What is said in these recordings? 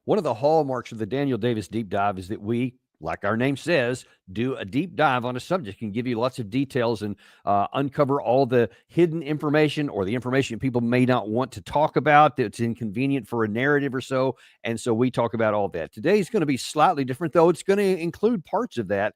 one of the hallmarks of the Daniel Davis Deep Dive is that we, like our name says, do a deep dive on a subject and give you lots of details and uncover all the hidden information or the information people may not want to talk about that's inconvenient for a narrative or so. And so we talk about all that. Today's going to be slightly different, though. It's going to include parts of that.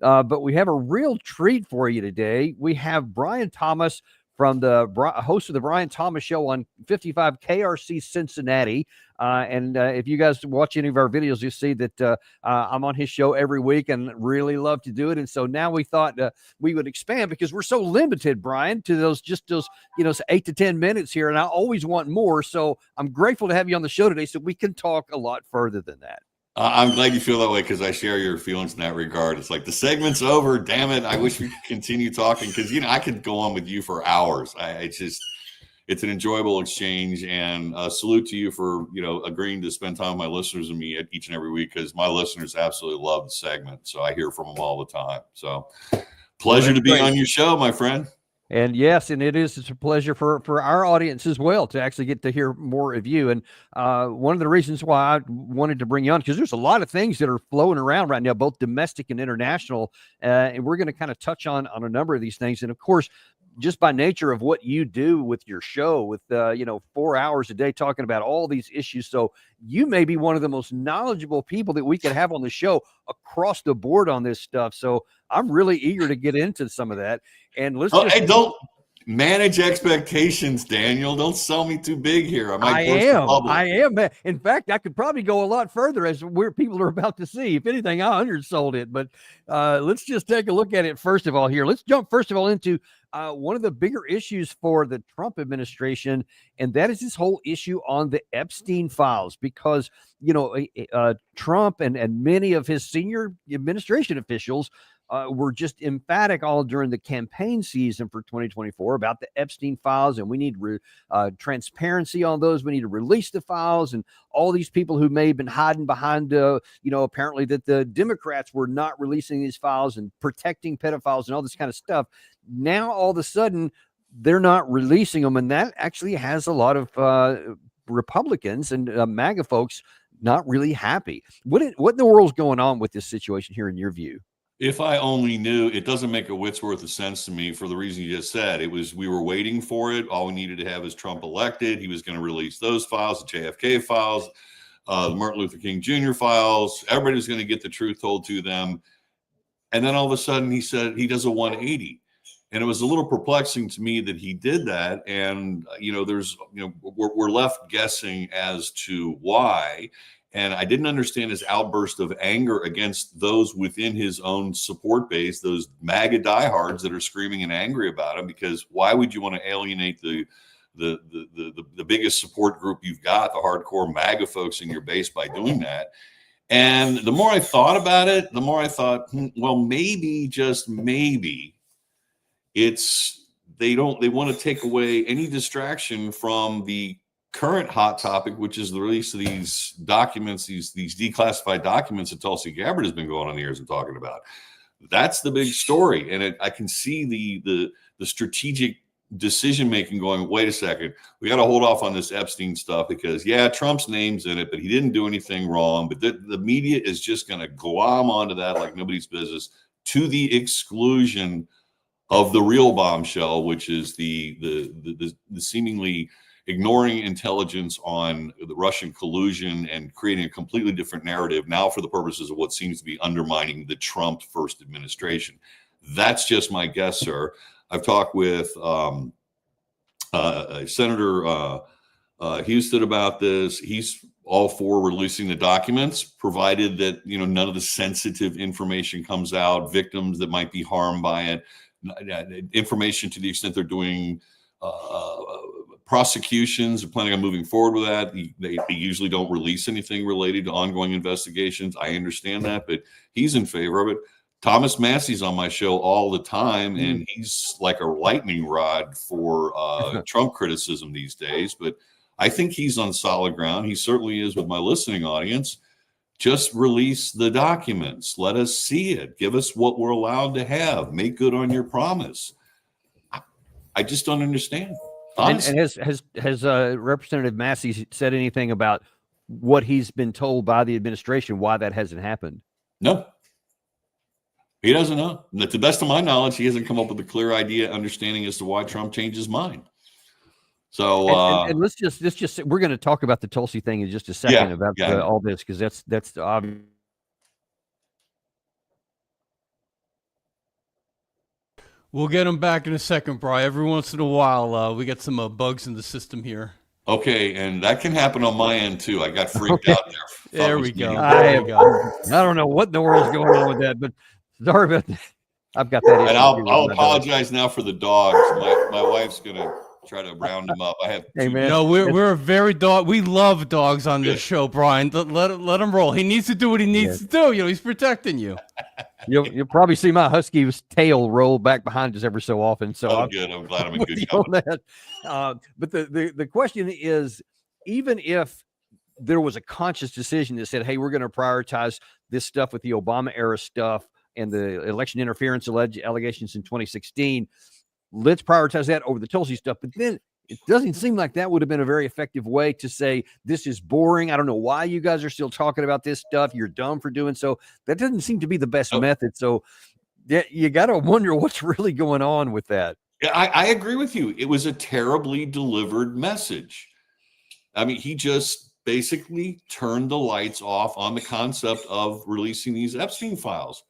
But we have a real treat for you today. We have Brian Thomas from the host of the Brian Thomas Show on 55 KRC Cincinnati. And if you guys watch any of our videos, you see that I'm on his show every week and really love to do it. And so now we thought we would expand because we're so limited, Brian, to those 8 to 10 minutes here. And I always want more. So I'm grateful to have you on the show today so we can talk a lot further than that. I'm glad you feel that way because I share your feelings in that regard. It's like the segment's over. Damn it. I wish we could continue talking because, I could go on with you for hours. It's an enjoyable exchange, and salute to you for, agreeing to spend time with my listeners and me each and every week because my listeners absolutely love the segment. So I hear from them all the time. So pleasure to be on your show, my friend. And yes, and it's a pleasure for our audience as well to actually get to hear more of you. And one of the reasons why I wanted to bring you on, because there's a lot of things that are flowing around right now, both domestic and international. And we're going to kind of touch on a number of these things. And of course, just by nature of what you do with your show, with 4 hours a day talking about all these issues, so you may be one of the most knowledgeable people that we could have on the show across the board on this stuff. So I'm really eager to get into some of that. And don't manage expectations, Daniel. Don't sell me too big here. I am. In fact, I could probably go a lot further, as people are about to see. If anything, I undersold it. But let's just take a look at it first of all here. Let's jump first of all into one of the bigger issues for the Trump administration, and that is this whole issue on the Epstein files, because, Trump and many of his senior administration officials were just emphatic all during the campaign season for 2024 about the Epstein files, and we need transparency on those. We need to release the files, and all these people who may have been hiding behind, apparently that the Democrats were not releasing these files and protecting pedophiles and all this kind of stuff. Now, all of a sudden, they're not releasing them, and that actually has a lot of Republicans and MAGA folks not really happy. What in the world's going on with this situation here in your view? If I only knew. It doesn't make a whit's worth of sense to me for the reason you just said. We were waiting for it. All we needed to have is Trump elected. He was going to release those files, the JFK files, the Martin Luther King Jr. files. Everybody was going to get the truth told to them. And then all of a sudden he said he does a 180. And it was a little perplexing to me that he did that. And, we're left guessing as to why. And I didn't understand his outburst of anger against those within his own support base, those MAGA diehards that are screaming and angry about him, because why would you want to alienate the biggest support group you've got, the hardcore MAGA folks in your base, by doing that? And the more I thought about it, the more I thought, well, maybe, just maybe, they want to take away any distraction from the current hot topic, which is the release of these documents, these declassified documents that Tulsi Gabbard has been going on the airs and talking about. That's the big story. And I can see the strategic decision making going, wait a second, we got to hold off on this Epstein stuff because, yeah, Trump's name's in it, but he didn't do anything wrong. But the media is just going to glom onto that like nobody's business, to the exclusion of the real bombshell, which is the seemingly ignoring intelligence on the Russian collusion and creating a completely different narrative now for the purposes of what seems to be undermining the Trump first administration. That's just my guess, sir. I've talked with Senator Houston about this. He's all for releasing the documents, provided that none of the sensitive information comes out, victims that might be harmed by it, information to the extent they're doing prosecutions are planning on moving forward with that. They usually don't release anything related to ongoing investigations. I understand that, but he's in favor of it. Thomas Massey's on my show all the time, and he's like a lightning rod for Trump criticism these days. But I think he's on solid ground. He certainly is with my listening audience. Just release the documents. Let us see it. Give us what we're allowed to have. Make good on your promise. I just don't understand. And has Representative Massey said anything about what he's been told by the administration why that hasn't happened? No. He doesn't know. To the best of my knowledge, he hasn't come up with a clear understanding as to why Trump changed his mind. So, and let's just we're going to talk about the Tulsi thing in just a second about all this, because that's obvious. We'll get him back in a second, Bri. Every once in a while, we get some bugs in the system here. Okay, and that can happen on my end too. I got freaked out there. There we go. I don't know what in the world's going on with that, but sorry about that. I've got that issue. And I'll apologize now for the dogs. My wife's gonna try to round them up. I have. Hey, man. No, we're a very dog. We love dogs on this show, Brian. Let him roll. He needs to do what he needs to do. You know, he's protecting you. You'll probably see my husky's tail roll back behind us every so often. So good. I'm glad I'm in good company. But the question is, even if there was a conscious decision that said, hey, we're going to prioritize this stuff with the Obama era stuff and the election interference allegations in 2016, let's prioritize that over the Tulsi stuff. But then it doesn't seem like that would have been a very effective way to say, this is boring. I don't know why you guys are still talking about this stuff. You're dumb for doing so. That doesn't seem to be the best method. So yeah, you got to wonder what's really going on with that. Yeah, I agree with you. It was a terribly delivered message. I mean, he just basically turned the lights off on the concept of releasing these Epstein files.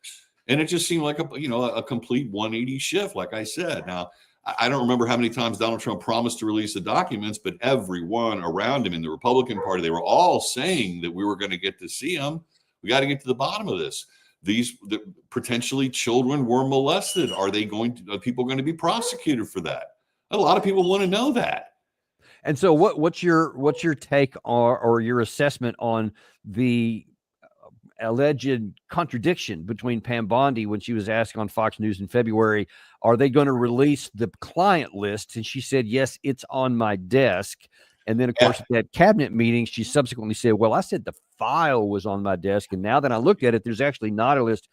And it just seemed like a complete 180 shift, like I said. Now, I don't remember how many times Donald Trump promised to release the documents, but everyone around him in the Republican Party, they were all saying that we were going to get to see them. We got to get to the bottom of this. Potentially children were molested. Are people going to be prosecuted for that? A lot of people want to know that. And so what's your take or your assessment on the alleged contradiction between Pam Bondi when she was asked on Fox News in February, are they going to release the client list? And she said, yes, it's on my desk. And then, of course, at that cabinet meeting, she subsequently said, well, I said the file was on my desk. And now that I looked at it, there's actually not a list.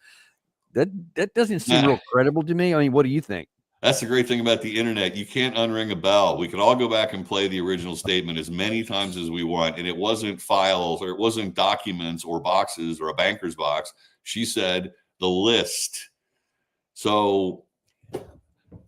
That doesn't seem real credible to me. I mean, what do you think? That's the great thing about the internet. You can't unring a bell. We can all go back and play the original statement as many times as we want. And it wasn't files, or it wasn't documents or boxes or a banker's box. She said the list. So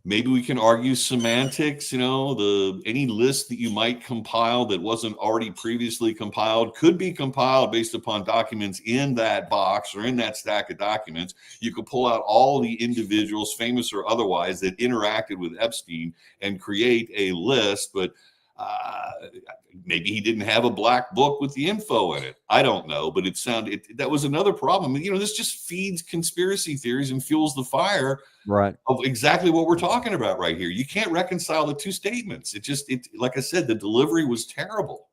maybe we can argue semantics, any list that you might compile that wasn't already previously compiled could be compiled based upon documents in that box or in that stack of documents. You could pull out all the individuals, famous or otherwise, that interacted with Epstein and create a list, but maybe he didn't have a black book with the info in it. I don't know, but that was another problem. This just feeds conspiracy theories and fuels the fire of exactly what we're talking about right here. You can't reconcile the two statements. Like I said, the delivery was terrible.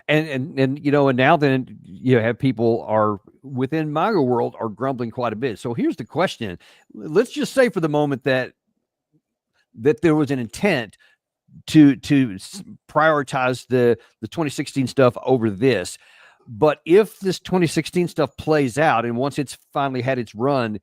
And now then you have people are within MAGA world are grumbling quite a bit. So here's the question. Let's just say for the moment that there was an intent to prioritize the 2016 stuff over this. But if this 2016 stuff plays out, and once it's finally had its run,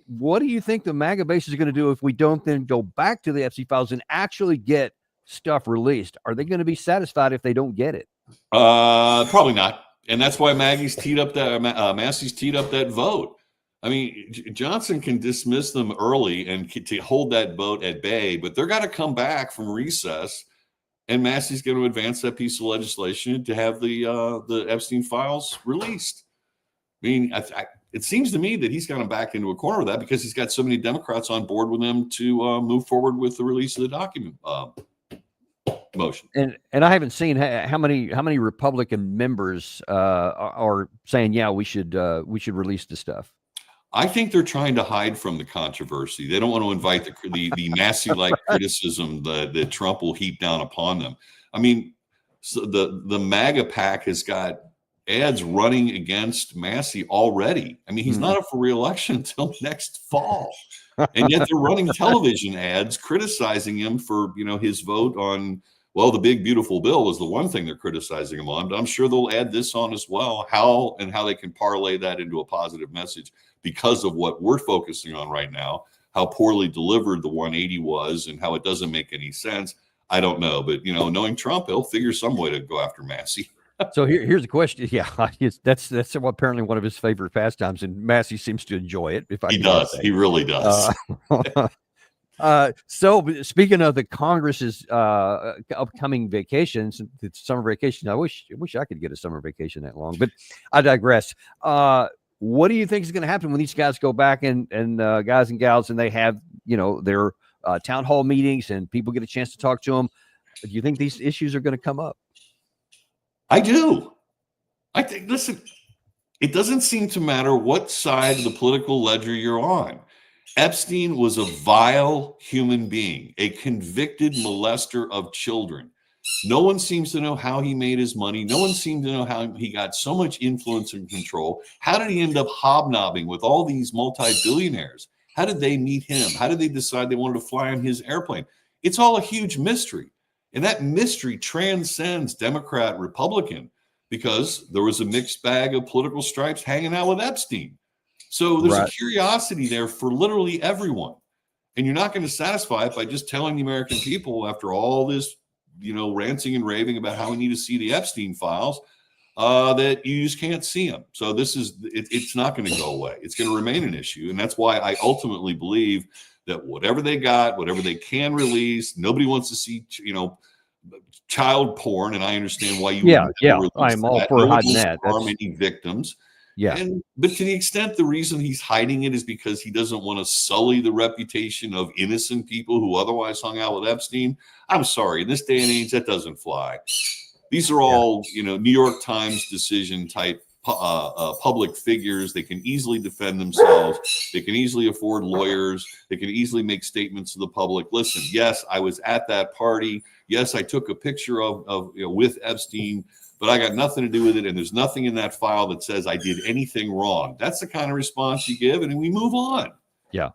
what do you think the MAGA base is going to do if we don't then go back to the Epstein files and actually get stuff released? Are they going to be satisfied if they don't get it? Probably not. And that's why Massey's teed up that vote. I mean, Johnson can dismiss them early and to hold that vote at bay, but they're got to come back from recess, and Massey's going to advance that piece of legislation to have the Epstein files released. I mean, it seems to me that he's got him back into a corner of that because he's got so many Democrats on board with him to move forward with the release of the document motion. And I haven't seen how many Republican members are saying, yeah, we should release the stuff. I think they're trying to hide from the controversy. They don't want to invite the Massey-like criticism that Trump will heap down upon them. I mean, so the MAGA PAC has got ads running against Massey already. I mean, he's not up for re-election until next fall. And yet they're running television ads criticizing him for, his vote on, well, the big, beautiful bill was the one thing they're criticizing him on. But I'm sure they'll add this on as well, how they can parlay that into a positive message because of what we're focusing on right now, how poorly delivered the 180 was and how it doesn't make any sense. I don't know. But, knowing Trump, he'll figure some way to go after Massey. So here's the question. Yeah, that's apparently one of his favorite pastimes, and Massey seems to enjoy it. If I He can does. say. He really does. So speaking of the Congress's upcoming vacations, it's summer vacation. I wish I could get a summer vacation that long, but I digress. What do you think is going to happen when these guys go back and guys and gals, and they have, their town hall meetings and people get a chance to talk to them? Do you think these issues are going to come up? I do. I think, listen, it doesn't seem to matter what side of the political ledger you're on. Epstein was a vile human being, a convicted molester of children. No one seems to know how he made his money. No one seems to know how he got so much influence and control. How did he end up hobnobbing with all these multi-billionaires? How did they meet him? How did they decide they wanted to fly on his airplane? It's all a huge mystery. And that mystery transcends Democrat, Republican, because there was a mixed bag of political stripes hanging out with Epstein. So there's a curiosity there for literally everyone. And you're not going to satisfy it by just telling the American people, after all this, ranting and raving about how we need to see the Epstein files, that you just can't see them. So it's not going to go away. It's going to remain an issue. And that's why I ultimately believe that whatever they got, whatever they can release, nobody wants to see, child porn. And I understand why you I'm all for hiding that. Harm any victims. Yeah. But to the extent the reason he's hiding it is because he doesn't want to sully the reputation of innocent people who otherwise hung out with Epstein. I'm sorry, in this day and age, that doesn't fly. These are all, New York Times decision type public figures. They can easily defend themselves. They can easily afford lawyers. They can easily make statements to the public. Listen, yes, I was at that party. Yes, I took a picture of with Epstein, but I got nothing to do with it. And there's nothing in that file that says I did anything wrong. That's the kind of response you give, and we move on. Yeah.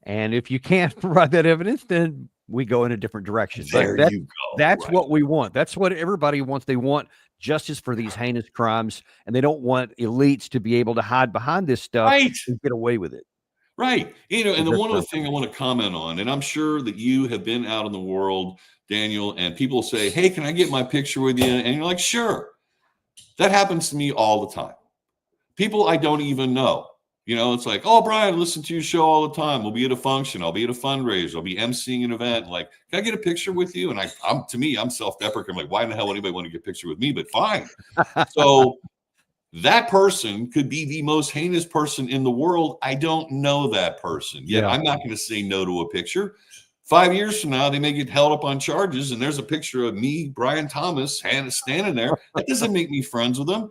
And if you can't provide that evidence, then we go in a different direction. That's what we want. That's what everybody wants. They want justice for these heinous crimes, and they don't want elites to be able to hide behind this stuff and get away with it. Right. And the one other thing I want to comment on, and I'm sure that you have been out in the world, Daniel, and people say, hey, can I get my picture with you? And you're like, sure. That happens to me all the time. People I don't even know. It's like, oh, Brian, I listen to your show all the time. We'll be at a function. I'll be at a fundraiser. I'll be emceeing an event. Like, can I get a picture with you? And I'm self-deprecating. I'm like, why in the hell would anybody want to get a picture with me? But fine. So that person could be the most heinous person in the world. I don't know that person yet. I'm not going to say no to a picture. 5 years from now, they may get held up on charges, and there's a picture of me, Brian Thomas, standing there. That doesn't make me friends with them.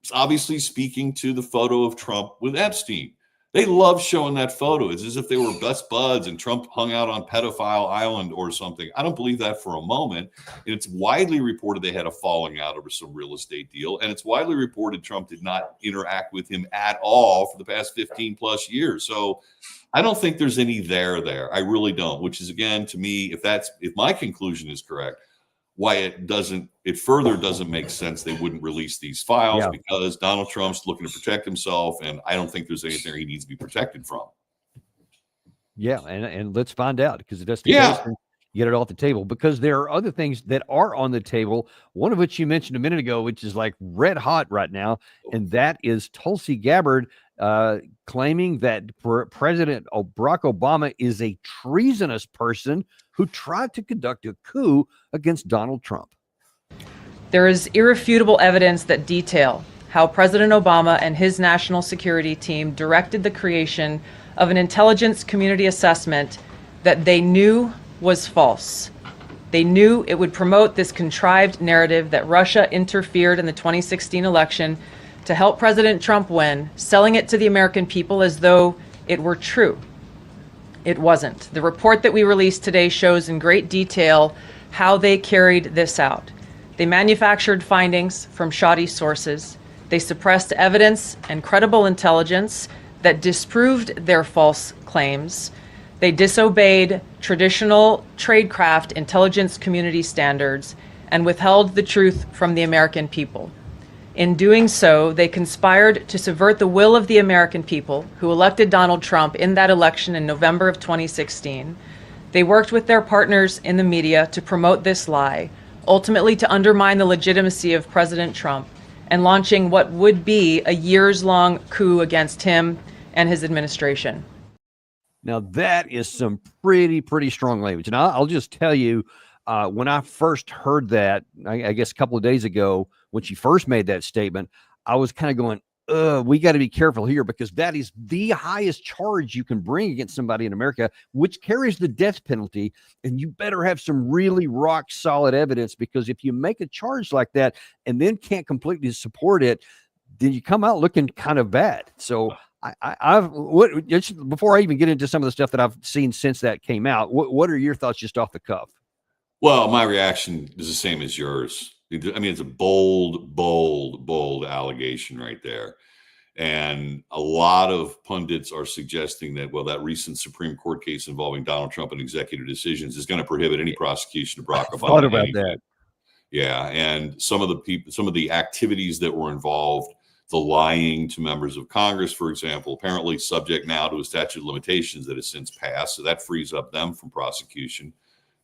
It's obviously speaking to the photo of Trump with Epstein. They love showing that photo. It's as if they were best buds and Trump hung out on Pedophile Island or something. I don't believe that for a moment. And it's widely reported they had a falling out over some real estate deal. And it's widely reported Trump did not interact with him at all for the past 15 plus years. So I don't think there's any there. I really don't, which is, again, to me, if my conclusion is correct, why it further doesn't make sense they wouldn't release these files, because Donald Trump's looking to protect himself, and I don't think there's anything he needs to be protected from. Yeah, and let's find out, because if that's the case, get it off the table, because there are other things that are on the table, one of which you mentioned a minute ago, which is like red hot right now, and that is Tulsi Gabbard claiming that President Barack Obama is a treasonous person who tried to conduct a coup against Donald Trump. There is irrefutable evidence that detail how President Obama and his national security team directed the creation of an intelligence community assessment that they knew was false. They knew it would promote this contrived narrative that Russia interfered in the 2016 election to help President Trump win, selling it to the American people as though it were true. It wasn't. The report that we released today shows in great detail how they carried this out. They manufactured findings from shoddy sources. They suppressed evidence and credible intelligence that disproved their false claims. They disobeyed traditional tradecraft intelligence community standards and withheld the truth from the American people. In doing so, they conspired to subvert the will of the American people who elected Donald Trump in that election in November of 2016. They worked with their partners in the media to promote this lie, ultimately to undermine the legitimacy of President Trump and launching what would be a years-long coup against him and his administration. Now, that is some pretty strong language. And I'll just tell you, when I first heard that, I guess a couple of days ago, when she first made that statement, I was kind of going, we got to be careful here, because that is the highest charge you can bring against somebody in America, which carries the death penalty. And you better have some really rock solid evidence, because if you make a charge like that and then can't completely support it, then you come out looking kind of bad. So before I even get into some of the stuff that I've seen since that came out, what are your thoughts just off the cuff? Well, my reaction is the same as yours. I mean, it's a bold allegation right there. And a lot of pundits are suggesting that, well, that recent Supreme Court case involving Donald Trump and executive decisions is going to prohibit any prosecution of Barack Obama. Thought about that. Yeah. And some of the activities that were involved, the lying to members of Congress, for example, apparently subject now to a statute of limitations that has since passed. So that frees up them from prosecution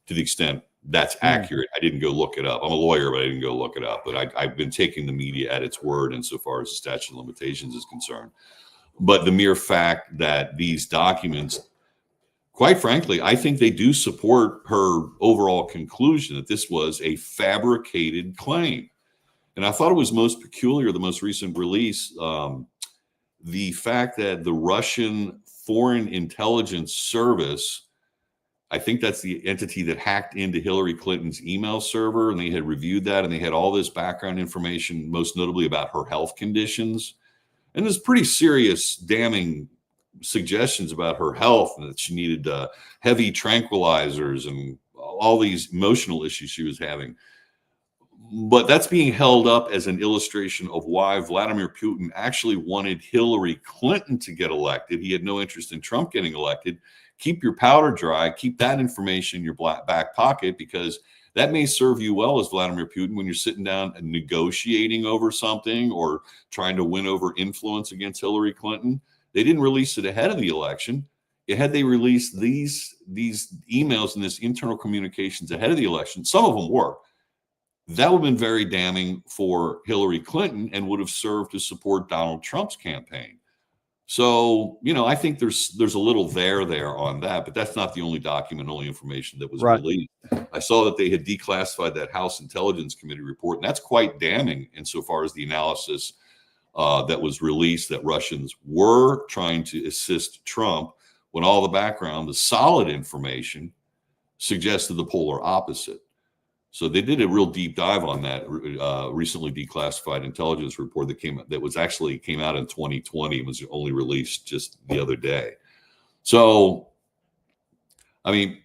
to the extent that's accurate. I didn't go look it up. I'm a lawyer, but I didn't go look it up. But I've been taking the media at its word insofar as the statute of limitations is concerned. But the mere fact that these documents, quite frankly, I think they do support her overall conclusion that this was a fabricated claim. And I thought it was most peculiar, the most recent release, the fact that the Russian Foreign Intelligence Service, I think that's the entity that hacked into Hillary Clinton's email server, and they had reviewed that, and they had all this background information, most notably about her health conditions. And there's pretty serious, damning suggestions about her health, and that she needed heavy tranquilizers and all these emotional issues she was having. But that's being held up as an illustration of why Vladimir Putin actually wanted Hillary Clinton to get elected. He had no interest in Trump getting elected. Keep your powder dry. Keep that information in your back pocket, because that may serve you well as Vladimir Putin when you're sitting down and negotiating over something or trying to win over influence against Hillary Clinton. They didn't release it ahead of the election. Had they released these emails and this internal communications ahead of the election, some of them were, that would have been very damning for Hillary Clinton and would have served to support Donald Trump's campaign. So, I think there's a little there on that, but that's not the only document, only information that was released. I saw that they had declassified that House Intelligence Committee report, and that's quite damning insofar as the analysis that was released that Russians were trying to assist Trump, when all the background, the solid information, suggested the polar opposite. So they did a real deep dive on that recently declassified intelligence report that came out in 2020 and was only released just the other day. So, I mean,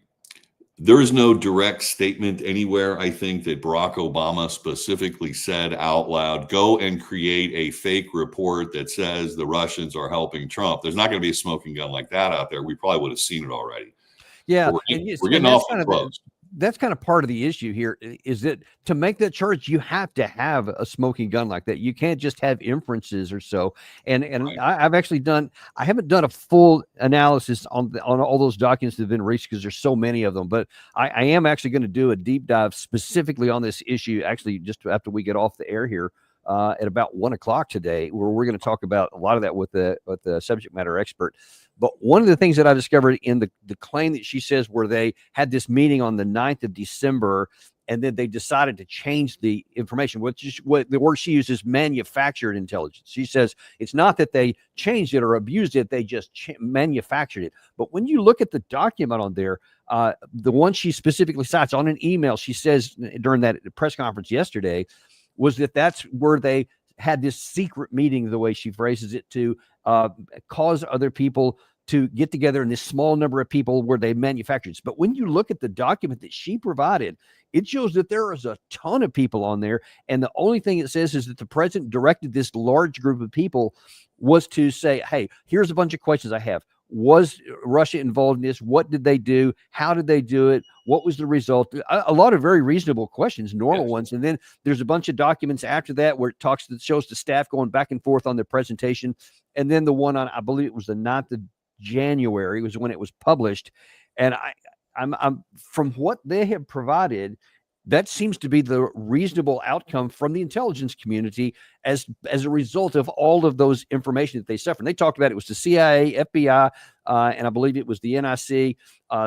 there is no direct statement anywhere, I think, that Barack Obama specifically said out loud, go and create a fake report that says the Russians are helping Trump. There's not going to be a smoking gun like that out there. We probably would have seen it already. Yeah. We're getting awfully close. That's kind of part of the issue here, is that to make that charge, you have to have a smoking gun like that. You can't just have inferences or so. And right. I haven't done a full analysis on all those documents that have been released, because there's so many of them, but I am actually going to do a deep dive specifically on this issue, actually just after we get off the air here at about 1:00 today, where we're going to talk about a lot of that with the subject matter expert. But one of the things that I discovered in the claim that she says, where they had this meeting on the 9th of December, and then they decided to change the information, which is what the word she uses, manufactured intelligence. She says it's not that they changed it or abused it, they just manufactured it. But when you look at the document on there, the one she specifically cites on an email, she says during that press conference yesterday, was that's where they had this secret meeting, the way she phrases it, to cause other people to get together in this small number of people where they manufactured it. But when you look at the document that she provided, it shows that there is a ton of people on there. And the only thing it says is that the president directed this large group of people was to say, hey, here's a bunch of questions I have. Was Russia involved in this? What did they do? How did they do it? What was the result? A lot of very reasonable questions, normal ones. And then there's a bunch of documents after that where it shows the staff going back and forth on their presentation. And then the one on, I believe it was the 9th of January was when it was published. And I'm from what they have provided, that seems to be the reasonable outcome from the intelligence community as a result of all of those information that they suffered. And they talked about it was the CIA, FBI, and I believe it was the NIC.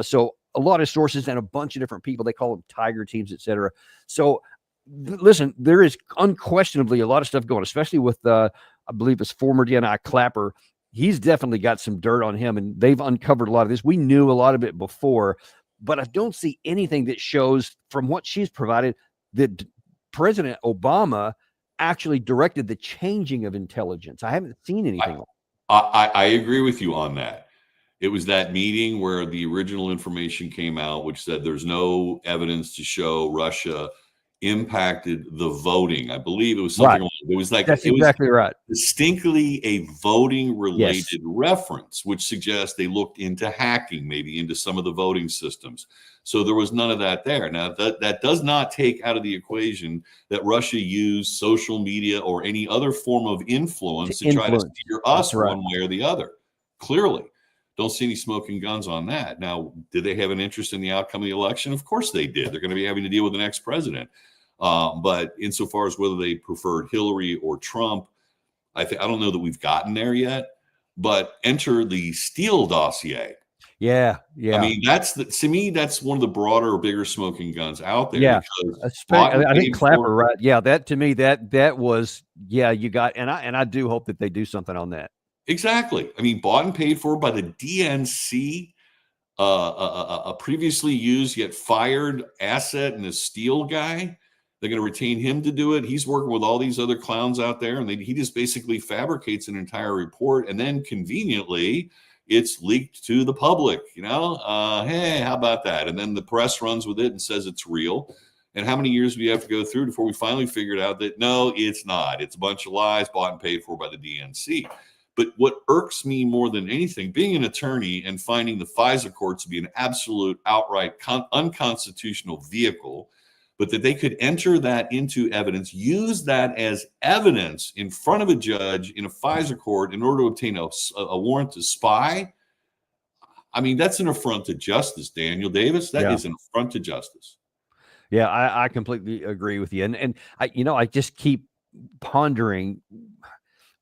So a lot of sources and a bunch of different people. They call them tiger teams, et cetera. So listen, there is unquestionably a lot of stuff going, especially with, I believe it's former DNI Clapper. He's definitely got some dirt on him, and they've uncovered a lot of this. We knew a lot of it before, but I don't see anything that shows from what she's provided that President Obama actually directed the changing of intelligence. I haven't seen anything. I agree with you on that. It was that meeting where the original information came out, which said there's no evidence to show Russia impacted the voting. I believe it was something like, it was like, that's exactly right. Distinctly a voting related reference, which suggests they looked into hacking, maybe into some of the voting systems. So there was none of that there. Now that does not take out of the equation that Russia used social media or any other form of influence to try to steer us one way or the other. Clearly. Don't see any smoking guns on that. Now, did they have an interest in the outcome of the election? Of course they did. They're going to be having to deal with the next president. But insofar as whether they preferred Hillary or Trump, I don't know that we've gotten there yet. But enter the Steele dossier. Yeah. I mean, to me, that's one of the broader, bigger smoking guns out there. Yeah, I think Clapper, right? Yeah, that to me, that was, you got, and I do hope that they do something on that. Exactly. I mean, bought and paid for by the DNC, a previously used yet fired asset and a Steele guy. They're going to retain him to do it. He's working with all these other clowns out there, and he just basically fabricates an entire report, and then conveniently it's leaked to the public. Hey, how about that? And then the press runs with it and says it's real. And how many years do we have to go through before we finally figured out that no, it's not? It's a bunch of lies bought and paid for by the DNC. But what irks me more than anything, being an attorney and finding the FISA courts to be an absolute, outright unconstitutional vehicle, but that they could enter that into evidence, use that as evidence in front of a judge in a FISA court in order to obtain a warrant to spy. I mean, that's an affront to justice, Daniel Davis. That is an affront to justice. Yeah, I completely agree with you. And I just keep pondering,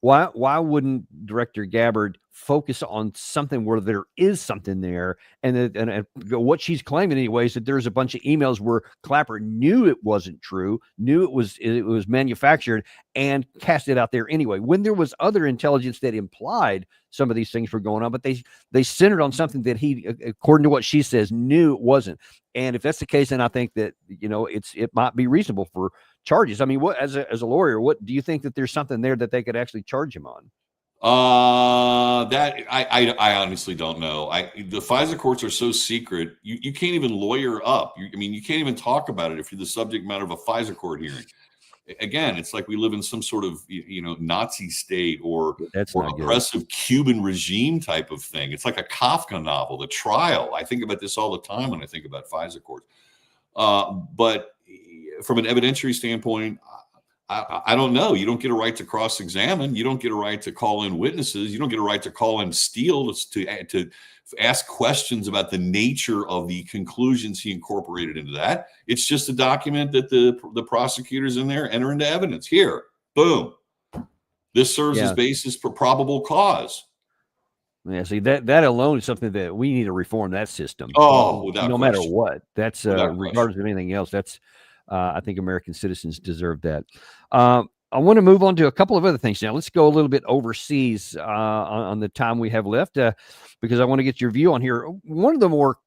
why wouldn't Director Gabbard focus on something where there is something there, and what she's claiming anyway is that there's a bunch of emails where Clapper knew it wasn't true, knew it was manufactured, and cast it out there anyway, when there was other intelligence that implied some of these things were going on, but they centered on something that he, according to what she says, knew it wasn't. And if that's the case, then I think that it might be reasonable for charges. I mean, what as a lawyer, what do you think that there's something there that they could actually charge him on? That I honestly don't know. The FISA courts are so secret, you can't even lawyer up. You can't even talk about it if you're the subject matter of a FISA court hearing. Again, it's like we live in some sort of Nazi state or oppressive Cuban regime type of thing. It's like a Kafka novel, The Trial. I think about this all the time when I think about FISA courts. But from an evidentiary standpoint, I don't know. You don't get a right to cross-examine. You don't get a right to call in witnesses. You don't get a right to call in Steele to ask questions about the nature of the conclusions he incorporated into that. It's just a document that the prosecutors in there enter into evidence. Here, boom. This serves as basis for probable cause. Yeah, see, that alone is something that we need to reform that system. Oh, without no question. matter what. That's regardless of anything else. That's I think American citizens deserve that. I want to move on to a couple of other things now. Let's go a little bit overseas on the time we have left, because I want to get your view on here. One of the more,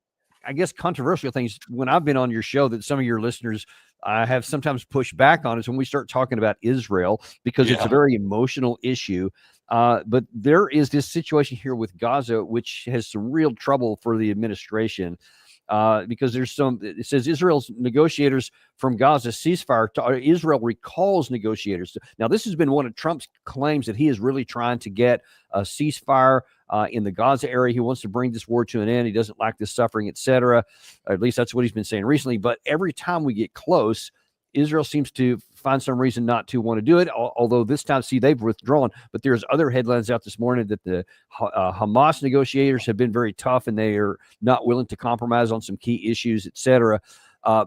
I guess, controversial things when I've been on your show that some of your listeners have sometimes pushed back on is when we start talking about Israel, because it's a very emotional issue. But there is this situation here with Gaza, which has some real trouble for the administration. Because it says Israel's negotiators from Gaza ceasefire. Israel recalls negotiators. Now, this has been one of Trump's claims that he is really trying to get a ceasefire in the Gaza area. He wants to bring this war to an end. He doesn't like the suffering, etc. At least that's what he's been saying recently. But every time we get close, Israel seems to find some reason not to want to do it, although this time, they've withdrawn. But there's other headlines out this morning that the Hamas negotiators have been very tough and they are not willing to compromise on some key issues, etc.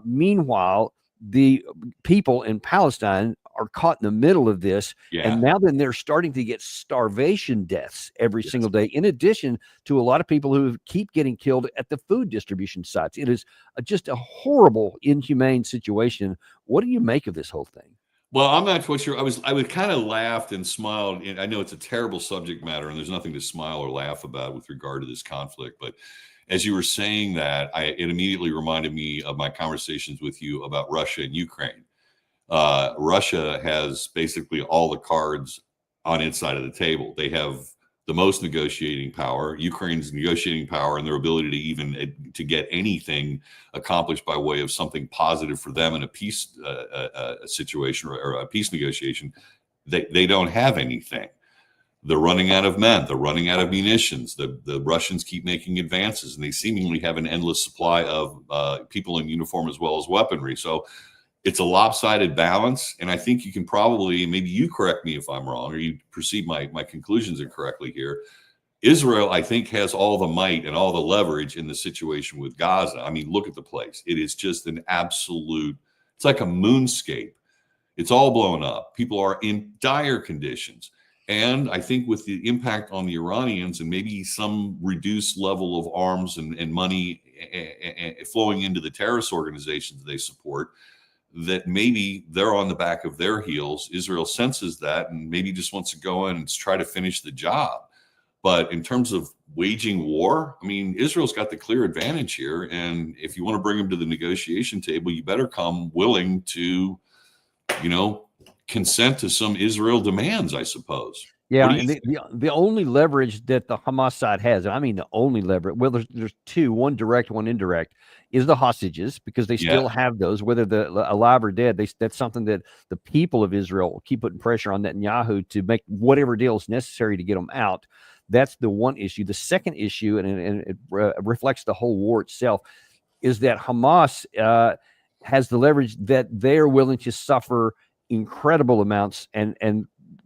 Meanwhile, the people in Palestine are caught in the middle of this. Yeah. And now then they're starting to get starvation deaths every single day, in addition to a lot of people who keep getting killed at the food distribution sites. It is just a horrible, inhumane situation. What do you make of this whole thing? Well, I'm not quite sure. I would kind of laughed and smiled. And I know it's a terrible subject matter, and there's nothing to smile or laugh about with regard to this conflict. But as you were saying that, it immediately reminded me of my conversations with you about Russia and Ukraine. Russia has basically all the cards on its side of the table. They have the most negotiating power. Ukraine's negotiating power and their ability to even to get anything accomplished by way of something positive for them in a peace situation or a peace negotiation, they don't have anything. They're running out of men. They're running out of munitions. The Russians keep making advances, and they seemingly have an endless supply of people in uniform as well as weaponry. So it's a lopsided balance, and I think you can probably, maybe you correct me if I'm wrong, or you perceive my conclusions incorrectly here. Israel, I think, has all the might and all the leverage in the situation with Gaza. I mean, look at the place. It is just an absolute, it's like a moonscape. It's all blown up. People are in dire conditions. And I think with the impact on the Iranians and maybe some reduced level of arms and money flowing into the terrorist organizations they support, that maybe they're on the back of their heels. Israel senses that and maybe just wants to go in and try to finish the job. But in terms of waging war, I mean, Israel's got the clear advantage here. And if you want to bring them to the negotiation table, you better come willing to, consent to some Israel demands, I suppose. Yeah, and the only leverage that the Hamas side has, and I mean the only leverage, well, there's two, one direct, one indirect, is the hostages, because they still have those, whether they're alive or dead. That's something that the people of Israel will keep putting pressure on Netanyahu to make whatever deal is necessary to get them out. That's the one issue. The second issue, and it reflects the whole war itself, is that Hamas has the leverage that they're willing to suffer incredible amounts, and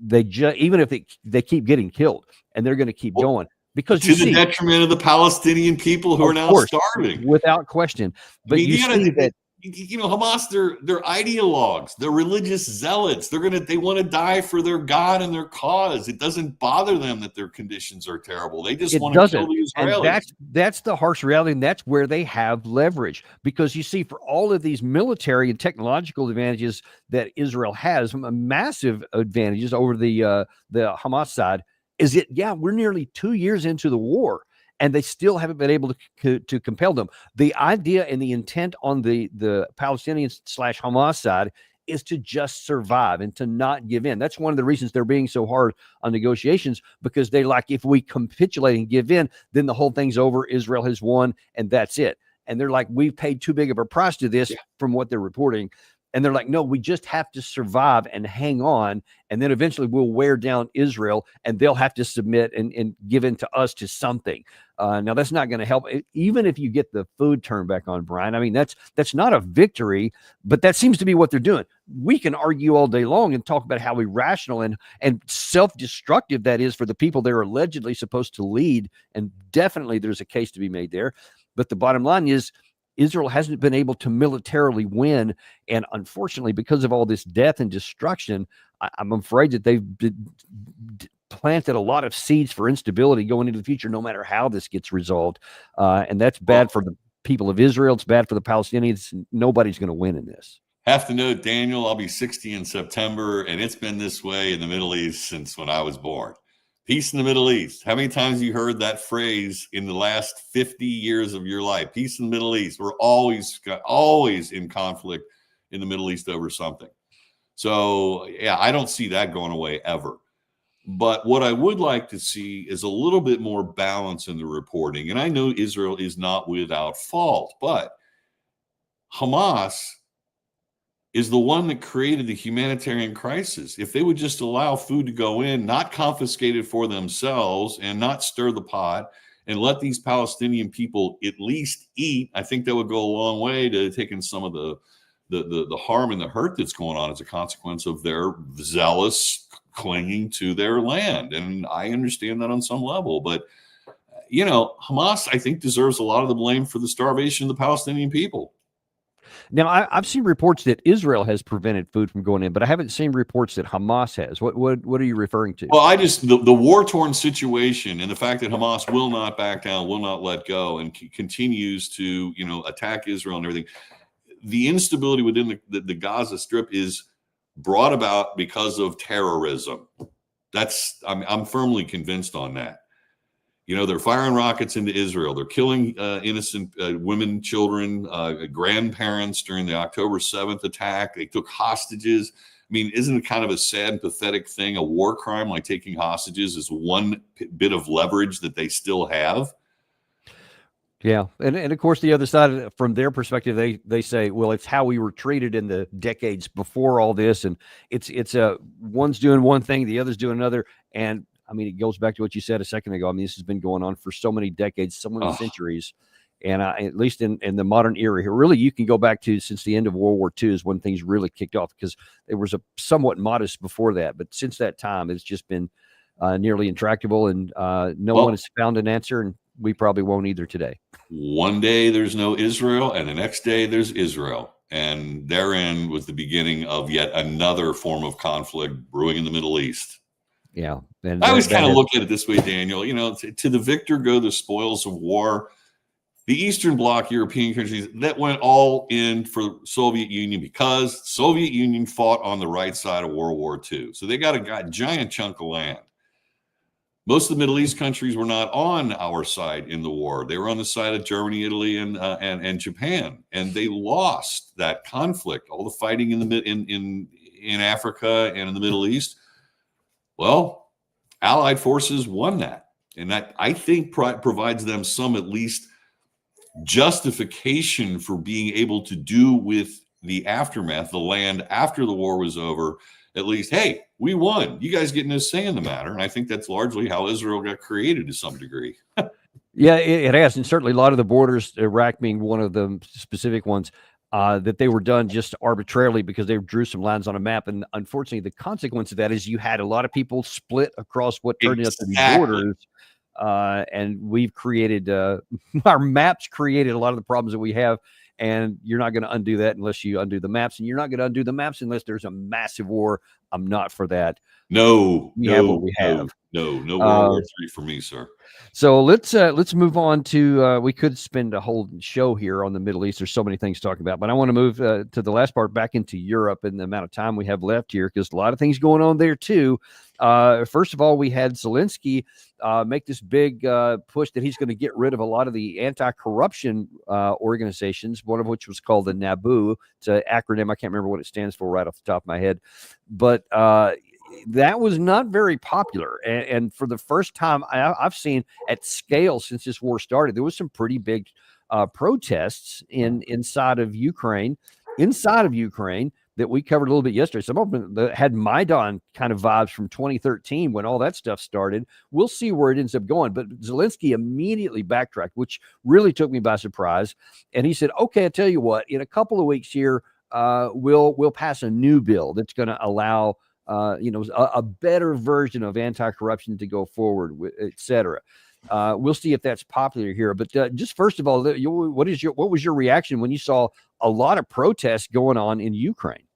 they even if they keep getting killed, and they're going to keep going, because to the detriment of the Palestinian people who are now starving, without question. But you see that, Hamas, they're ideologues, they're religious zealots. They want to die for their God and their cause. It doesn't bother them that their conditions are terrible. They just want to kill the Israelis. And that's the harsh reality, and that's where they have leverage. Because you see, for all of these military and technological advantages that Israel has, massive advantages over the Hamas side, is we're nearly 2 years into the war, and they still haven't been able to compel them. The idea and the intent on the Palestinians / Hamas side is to just survive and to not give in. That's one of the reasons they're being so hard on negotiations, because they if we capitulate and give in, then the whole thing's over. Israel has won, and that's it. And they're like, we've paid too big of a price to this from what they're reporting. And they're like, no, we just have to survive and hang on. And then eventually we'll wear down Israel, and they'll have to submit and give in to us to something. Now, that's not going to help. Even if you get the food turned back on, Brian, I mean, that's not a victory, but that seems to be what they're doing. We can argue all day long and talk about how irrational and self-destructive that is for the people they're allegedly supposed to lead. And definitely there's a case to be made there. But the bottom line is, Israel hasn't been able to militarily win. And unfortunately, because of all this death and destruction, I'm afraid that they've planted a lot of seeds for instability going into the future, no matter how this gets resolved. And that's bad for the people of Israel. It's bad for the Palestinians. Nobody's going to win in this. Have to note, Daniel, I'll be 60 in September, and it's been this way in the Middle East since when I was born. Peace in the Middle East. How many times have you heard that phrase in the last 50 years of your life? Peace in the Middle East. We're always in conflict in the Middle East over something. So, I don't see that going away ever. But what I would like to see is a little bit more balance in the reporting. And I know Israel is not without fault, but Hamas is the one that created the humanitarian crisis. If they would just allow food to go in, not confiscate it for themselves and not stir the pot, and let these Palestinian people at least eat, I think that would go a long way to taking some of the harm and the hurt that's going on as a consequence of their zealous clinging to their land. And I understand that on some level, but Hamas, I think, deserves a lot of the blame for the starvation of the Palestinian people. Now, I've seen reports that Israel has prevented food from going in, but I haven't seen reports that Hamas has. What are you referring to? Well, the war-torn situation and the fact that Hamas will not back down, will not let go, and continues to, attack Israel and everything. The instability within the Gaza Strip is brought about because of terrorism. I'm firmly convinced on that. They're firing rockets into Israel. They're killing innocent women, children, grandparents during the October 7th attack. They took hostages. I mean, isn't it kind of a sad and pathetic thing? A war crime like taking hostages is one bit of leverage that they still have. Yeah. And of course, the other side, from their perspective, they say, well, it's how we were treated in the decades before all this. And it's one's doing one thing, the other's doing another. And I mean, it goes back to what you said a second ago. I mean, this has been going on for so many decades, so many centuries. And at least in the modern era here, really, you can go back to since the end of World War II is when things really kicked off, because it was a somewhat modest before that. But since that time, it's just been nearly intractable, and no one has found an answer, and we probably won't either today. One day there's no Israel, and the next day there's Israel. And therein was the beginning of yet another form of conflict brewing in the Middle East. Yeah. And I always kind of look at it this way, Daniel, to the victor go the spoils of war. The Eastern Bloc European countries that went all in for Soviet Union because Soviet Union fought on the right side of World War II. So they got a giant chunk of land. Most of the Middle East countries were not on our side in the war. They were on the side of Germany, Italy, and Japan, and they lost that conflict. All the fighting in Africa and in the Middle East. Well, Allied forces won that, and that I think provides them some at least justification for being able to do with the aftermath, the land after the war was over. At least, hey, we won. You guys get no say in the matter. And I think that's largely how Israel got created to some degree. Yeah, it has. And certainly a lot of the borders, Iraq being one of the specific ones, that they were done just arbitrarily because they drew some lines on a map. And unfortunately, the consequence of that is you had a lot of people split across what turned out to be borders. And we've created, our maps created a lot of the problems that we have. And you're not going to undo that unless you undo the maps. And you're not going to undo the maps unless there's a massive war. I'm not for that. No, we have what we have. No World War III for me, sir. So let's move on to, we could spend a whole show here on the Middle East. There's so many things to talk about, but I want to move to the last part back into Europe and the amount of time we have left here, because a lot of things going on there too. First of all, we had Zelenskyy make this big push that he's going to get rid of a lot of the anti-corruption organizations, one of which was called the NABU. It's an acronym. I can't remember what it stands for right off the top of my head, but that was not very popular. And for the first time I've seen at scale since this war started, there was some pretty big protests inside of Ukraine that we covered a little bit yesterday. Some of them that had Maidan kind of vibes from 2013 when all that stuff started. We'll see where it ends up going. But Zelenskyy immediately backtracked, which really took me by surprise. And he said, okay, I tell you what, in a couple of weeks here, we'll pass a new bill that's going to allow a better version of anti-corruption to go forward, et cetera. We'll see if that's popular here. But just first of all, what was your reaction when you saw a lot of protests going on in Ukraine?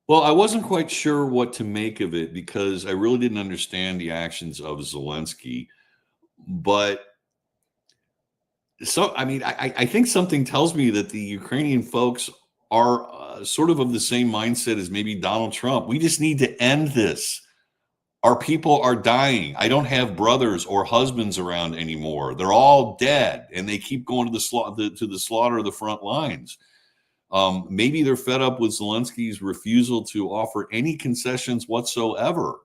Well, I wasn't quite sure what to make of it because I really didn't understand the actions of Zelenskyy. But I think something tells me that the Ukrainian folks are sort of the same mindset as maybe Donald Trump. We just need to end this. Our people are dying. I don't have brothers or husbands around anymore. They're all dead, and they keep going to the slaughter of the front lines. Maybe they're fed up with Zelenskyy's refusal to offer any concessions whatsoever.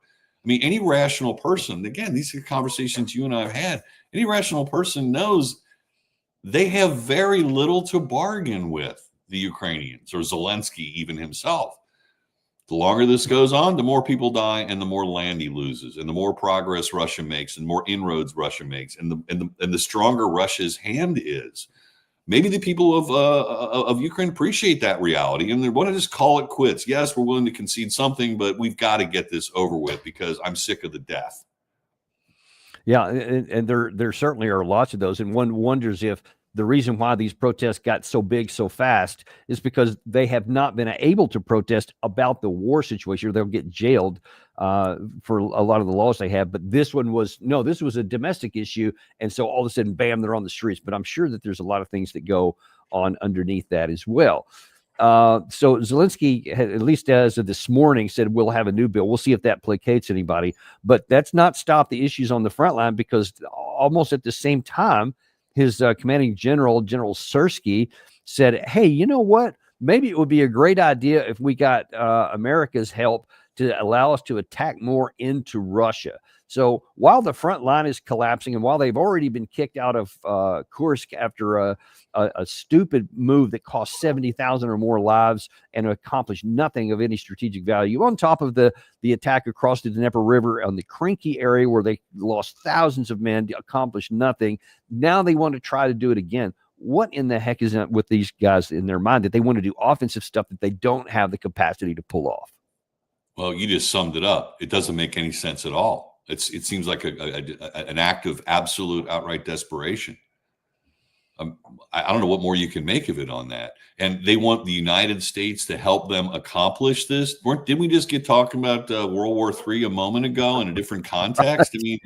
I mean, any rational person, again, these are conversations you and I have had, any rational person knows they have very little to bargain with the Ukrainians or Zelenskyy even himself. The longer this goes on, the more people die and the more land he loses and the more progress Russia makes and more inroads Russia makes and the stronger Russia's hand is. Maybe the people of Ukraine appreciate that reality and they want to just call it quits. Yes, we're willing to concede something, but we've got to get this over with because I'm sick of the death. Yeah, and there certainly are lots of those. And one wonders if the reason why these protests got so big so fast is because they have not been able to protest about the war situation, or they'll get jailed for a lot of the laws they have. But this one was, no, this was a domestic issue. And so all of a sudden, bam, they're on the streets. But I'm sure that there's a lot of things that go on underneath that as well. So Zelenskyy, at least as of this morning, said we'll have a new bill. We'll see if that placates anybody. But that's not stopped the issues on the front line, because almost at the same time, his commanding general, General Sirski, said, hey, you know what? Maybe it would be a great idea if we got America's help to allow us to attack more into Russia. So while the front line is collapsing, and while they've already been kicked out of Kursk after a stupid move that cost 70,000 or more lives and accomplished nothing of any strategic value, on top of the attack across the Dnieper River on the Krinky area where they lost thousands of men, accomplished nothing. Now they want to try to do it again. What in the heck is that with these guys in their mind, that they want to do offensive stuff that they don't have the capacity to pull off? Well, you just summed it up. It doesn't make any sense at all. It seems like an act of absolute outright desperation. I don't know what more you can make of it on that. And they want the United States to help them accomplish this. Didn't we just get talking about World War III a moment ago in a different context? I mean,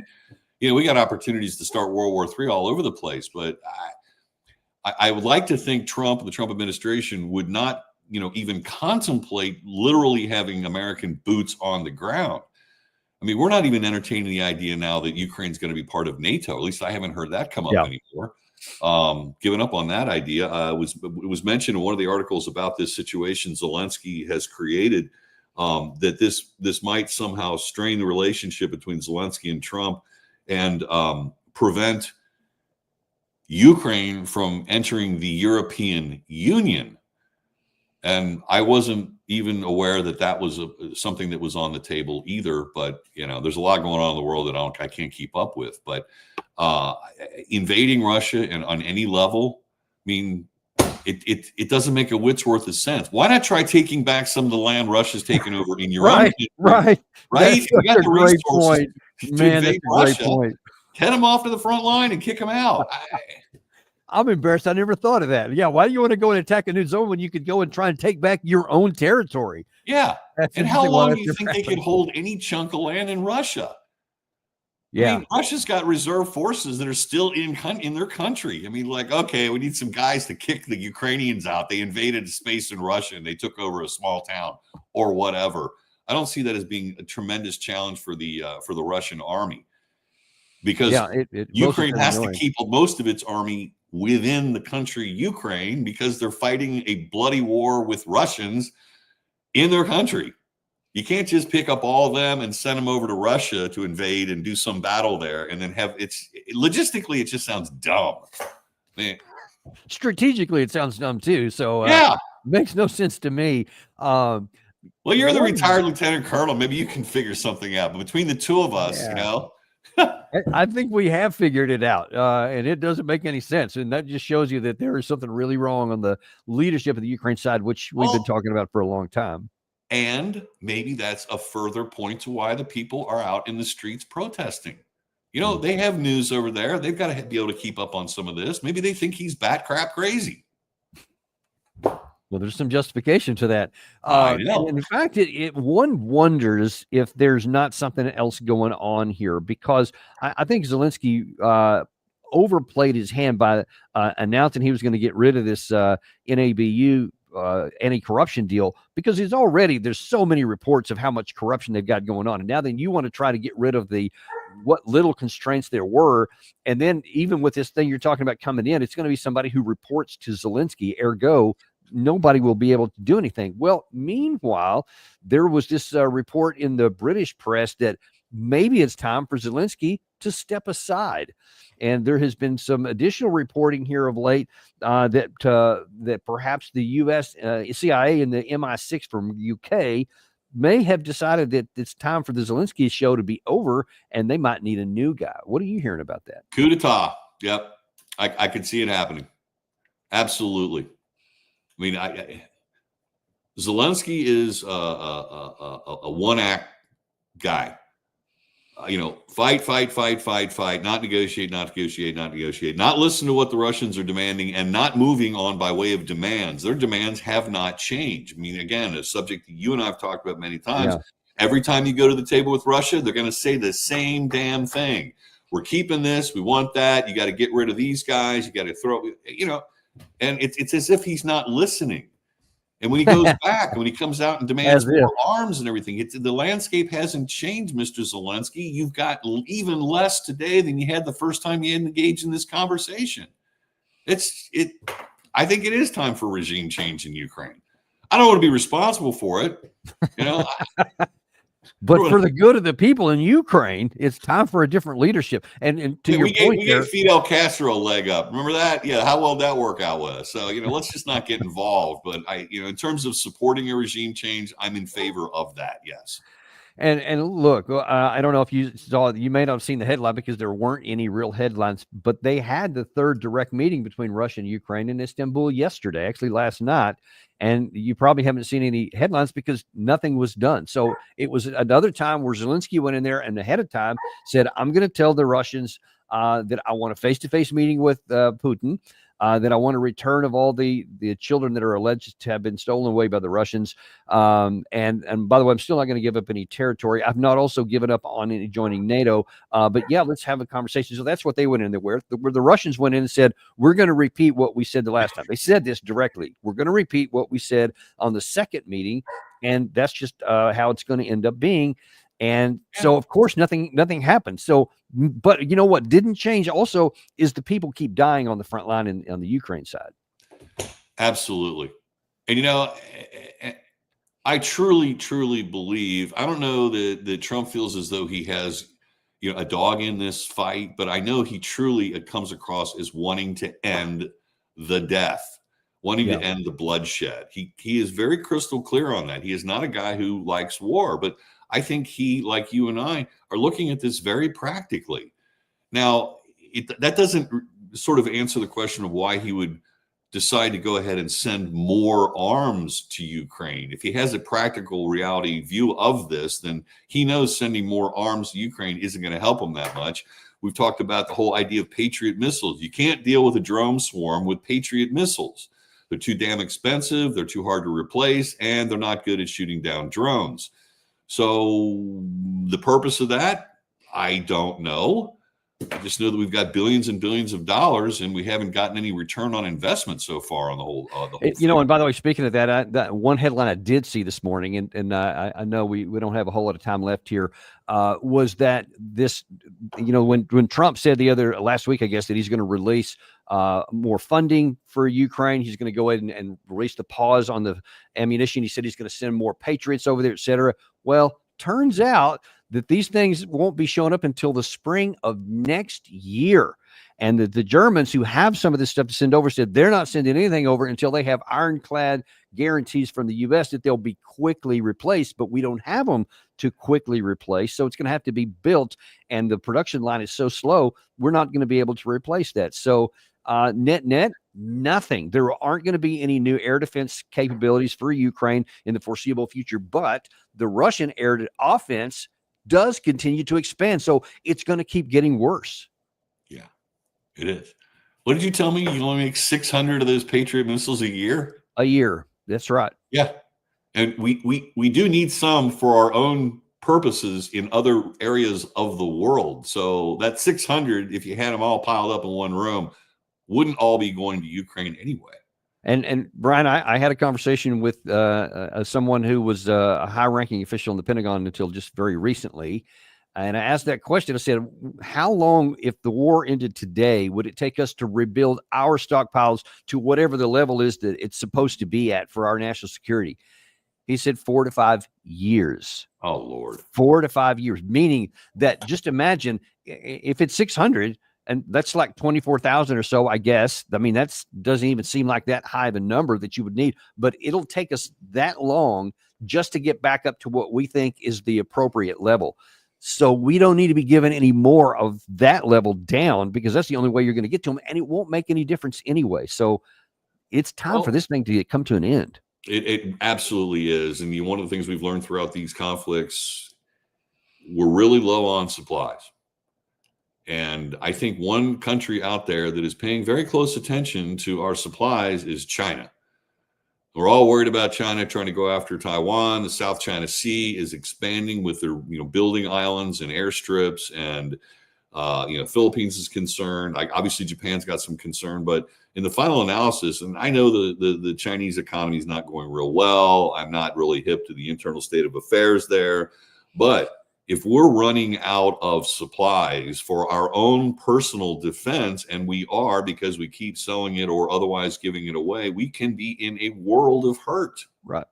we got opportunities to start World War III all over the place. But I would like to think Trump, the Trump administration, would not, even contemplate literally having American boots on the ground. I mean, we're not even entertaining the idea now that Ukraine's going to be part of NATO. At least I haven't heard that come up anymore. Giving up on that idea. It was mentioned in one of the articles about this situation Zelenskyy has created, that this might somehow strain the relationship between Zelenskyy and Trump and prevent Ukraine from entering the European Union. And I wasn't even aware that was something that was on the table either. But, there's a lot going on in the world that I can't keep up with. But invading Russia and on any level, I mean, it doesn't make a whit's worth of sense. Why not try taking back some of the land Russia's taken over in your own country? Right. You got the resources to invade Russia. Great point. Head them off to the front line and kick them out. I'm embarrassed. I never thought of that. Yeah. Why do you want to go and attack a new zone when you could go and try and take back your own territory? Yeah. And how long do you think they could hold any chunk of land in Russia? Yeah. I mean, Russia's got reserve forces that are still in their country. I mean, okay, we need some guys to kick the Ukrainians out. They invaded space in Russia and they took over a small town or whatever. I don't see that as being a tremendous challenge for the Russian army, because Ukraine has to keep most of its army within the country Ukraine, because they're fighting a bloody war with Russians in their country. You can't just pick up all of them and send them over to Russia to invade and do some battle there, and then logistically it just sounds dumb. Man. Strategically it sounds dumb too. So makes no sense to me. Well, you're the retired lieutenant colonel. Maybe you can figure something out. But between the two of us, I think we have figured it out, and it doesn't make any sense. And that just shows you that there is something really wrong on the leadership of the Ukraine side, which we've been talking about for a long time. And maybe that's a further point to why the people are out in the streets protesting. They have news over there. They've got to be able to keep up on some of this. Maybe they think he's bat crap crazy. Well, there's some justification to that. I know. In fact, one wonders if there's not something else going on here, because I think Zelenskyy overplayed his hand by announcing he was going to get rid of this NABU anti-corruption deal, because there's so many reports of how much corruption they've got going on. And now then you want to try to get rid of what little constraints there were. And then even with this thing you're talking about coming in, it's going to be somebody who reports to Zelenskyy, ergo nobody will be able to do anything. Well, meanwhile, there was this report in the British press that maybe it's time for Zelenskyy to step aside. And there has been some additional reporting here of late that perhaps the U.S. CIA and the MI6 from UK may have decided that it's time for the Zelenskyy show to be over, and they might need a new guy. What are you hearing about that? Coup d'etat. Yep. I could see it happening. Absolutely. I mean, Zelenskyy is a one-act guy. fight, not negotiate, not listen to what the Russians are demanding, and not moving on by way of demands. Their demands have not changed. I mean, again, a subject that you and I have talked about many times. Yeah. Every time you go to the table with Russia, they're going to say the same damn thing. We're keeping this. We want that. You got to get rid of these guys. You got to throw, and it's as if he's not listening. And when he goes back, when he comes out and demands more arms and everything, the landscape hasn't changed, Mr. Zelenskyy. You've got even less today than you had the first time you engaged in this conversation. I think it is time for regime change in Ukraine. I don't want to be responsible for it, But for the good of the people in Ukraine, it's time for a different leadership. And to your point, we gave Fidel Castro a leg up. Remember that? Yeah, how well that work out with us. So let's just not get involved. But in terms of supporting a regime change, I'm in favor of that. Yes. And look, I don't know if you saw. You may not have seen the headline because there weren't any real headlines. But they had the third direct meeting between Russia and Ukraine in Istanbul yesterday, actually last night. And you probably haven't seen any headlines because nothing was done. So it was another time where Zelenskyy went in there and ahead of time said, I'm going to tell the Russians that I want a face-to-face meeting with Putin, that I want a return of all the children that are alleged to have been stolen away by the Russians. And by the way, I'm still not going to give up any territory. I've not also given up on any joining NATO. But yeah, let's have a conversation. So that's what they went in there where the Russians went in and said, we're going to repeat what we said the last time. They said this directly. We're going to repeat what we said on the second meeting. And that's just how it's going to end up being. And so, of course, nothing happened. So, but you know what didn't change also is the people keep dying on the front line on the Ukraine side. Absolutely. And, I truly, truly believe, I don't know that Trump feels as though he has, a dog in this fight, but I know he truly comes across as wanting to end the death, wanting to end the bloodshed. He is very crystal clear on that. He is not a guy who likes war, but I think he, like you and I, are looking at this very practically. Now, that doesn't sort of answer the question of why he would decide to go ahead and send more arms to Ukraine. If he has a practical reality view of this, then he knows sending more arms to Ukraine isn't going to help him that much. We've talked about the whole idea of Patriot missiles. You can't deal with a drone swarm with Patriot missiles. They're too damn expensive, they're too hard to replace, and they're not good at shooting down drones. So the purpose of that, I don't know. I just know that we've got billions and billions of dollars, and we haven't gotten any return on investment so far on the whole thing. And by the way, speaking of that, that one headline I did see this morning, and I know we don't have a whole lot of time left here, was that this, when Trump said last week, I guess, that he's going to release more funding for Ukraine. He's going to go ahead and release the pause on the ammunition. He said he's going to send more Patriots over there, et cetera. Well, turns out that these things won't be showing up until the spring of next year. And the Germans who have some of this stuff to send over said they're not sending anything over until they have ironclad guarantees from the U.S. that they'll be quickly replaced, but we don't have them to quickly replace. So it's going to have to be built, and the production line is so slow, we're not going to be able to replace that. So net, nothing. There aren't going to be any new air defense capabilities for Ukraine in the foreseeable future, but the Russian air offense does continue to expand. So it's going to keep getting worse. Yeah, it is. What did you tell me? You only make 600 of those Patriot missiles a year? A year. That's right. Yeah. And we do need some for our own purposes in other areas of the world. So that 600, if you had them all piled up in one room, wouldn't all be going to Ukraine anyway. And Brian, I had a conversation with someone who was a high-ranking official in the Pentagon until just very recently, and I asked that question. I said, how long, if the war ended today, would it take us to rebuild our stockpiles to whatever the level is that it's supposed to be at for our national security? He said 4 to 5 years. Oh, Lord. 4 to 5 years, meaning that just imagine if it's 600, and that's like 24,000 or so, I guess. I mean, that doesn't even seem like that high of a number that you would need, but it'll take us that long just to get back up to what we think is the appropriate level. So we don't need to be given any more of that level down, because that's the only way you're going to get to them, and it won't make any difference anyway. So it's time for this thing to come to an end. It absolutely is. And one of the things we've learned throughout these conflicts, we're really low on supplies. And I think one country out there that is paying very close attention to our supplies is China. We're all worried about China trying to go after Taiwan. The South China Sea is expanding with their, building islands and airstrips, and Philippines is concerned. Obviously, Japan's got some concern, but in the final analysis, and I know the Chinese economy is not going real well. I'm not really hip to the internal state of affairs there, but if we're running out of supplies for our own personal defense, and we are because we keep selling it or otherwise giving it away, we can be in a world of hurt. Right.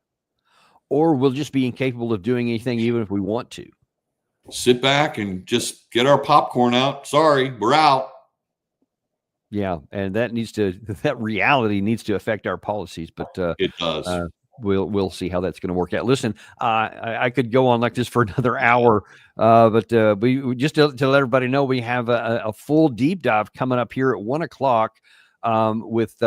Or we'll just be incapable of doing anything, even if we want to. Sit back and just get our popcorn out. Sorry, we're out. Yeah, and that reality needs to affect our policies, but it does. We'll see how that's going to work out. Listen, I could go on like this for another hour, but we just to let everybody know, we have a full deep dive coming up here at 1:00 with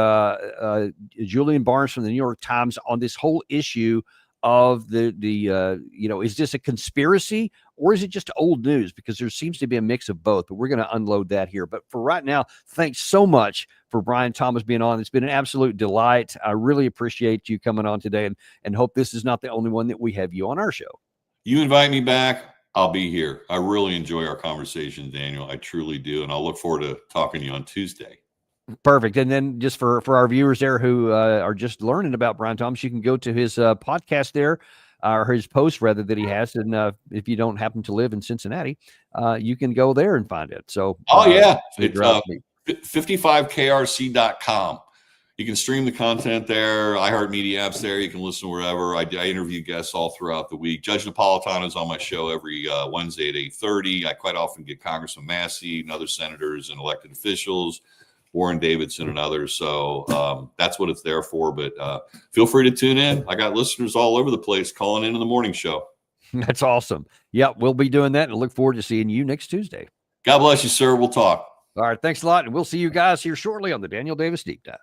Julian Barnes from the New York Times on this whole issue of is this a conspiracy or is it just old news? Because there seems to be a mix of both, but we're going to unload that here. But for right now, thanks so much for Brian Thomas being on. It's been an absolute delight. I really appreciate you coming on today, and hope this is not the only one that we have you on our show. You invite me back, I'll be here. I really enjoy our conversation, Daniel. I truly do. And I'll look forward to talking to you on Tuesday. Perfect. And then just for our viewers there who are just learning about Brian Thomas, you can go to his podcast there, or his post rather that he has. And if you don't happen to live in Cincinnati, you can go there and find it. So, it's 55krc.com. You can stream the content there. iHeartMedia apps there. You can listen wherever. I interview guests all throughout the week. Judge Napolitano is on my show every Wednesday at 8:30. I quite often get Congressman Massey and other senators and elected officials, Warren Davidson and others. So that's what it's there for. But feel free to tune in. I got listeners all over the place calling in the morning show. That's awesome. Yeah, we'll be doing that, and look forward to seeing you next Tuesday. God bless you, sir. We'll talk. All right. Thanks a lot. And we'll see you guys here shortly on the Daniel Davis Deep Dive.